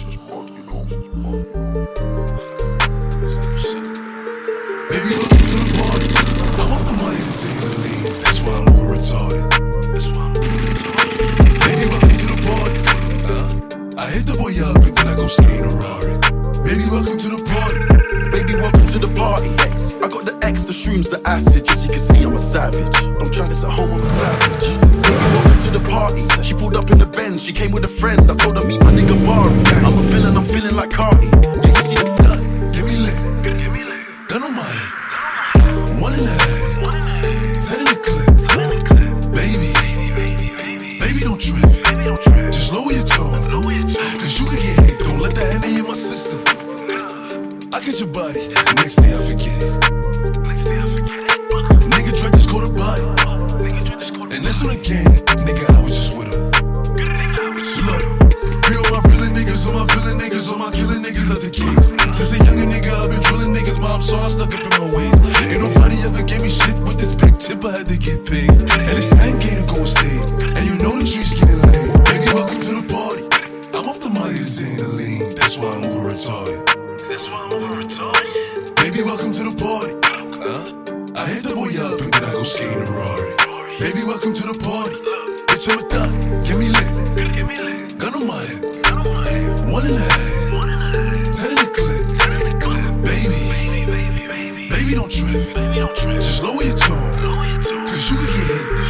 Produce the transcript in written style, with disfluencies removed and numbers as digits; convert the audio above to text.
Baby, welcome to the party. I'm off the money, this ain't the lean. That's why I'm over retarded. Baby, welcome to the party. I hit the boy up and then I go stay in a Rari. Baby, welcome to the party. Baby, welcome to the party. I got the X, the shrooms, the acid. As you can see, I'm a savage. Don't try this at home, I'm a savage. Baby, welcome to the party. She pulled up in the Benz, she came with a friend. I told her meet my nigga Barry. I'm a villain, I'm feeling like Carti. Yeah, you see the flood. Get me lit. Gun on my head. 1 in the head. 10 in the clip. Baby, don't trip. Just lower your tone. Cause you can get hit. Don't let that enter in my system. I get your body. The next day I forget it. Nigga Dre just caught a body. And that's on the gang. Nigga, I was just with him. Look, free all my villain niggas, all my villain niggas, all my killing niggas out the keys. Since a younger nigga, I've been drilling niggas, mom, so I stuck up in my ways. Ain't nobody ever gave me shit with this big tip, I had to get paid. And it's 10K to go on stage, and you know the trees getting laid. Baby, welcome to the party. I'm off the money, this ain't the lean. That's why I'm over retarded. Baby, welcome to the party. I hit the boy up and then I go skate in a Rari. Baby, welcome to the party. Bitch, I'm a thot, get me lit. Gun on my head. 1 in the head. 10 in the clip. Baby, don't trip. Just lower your tone. Cause you can get hit.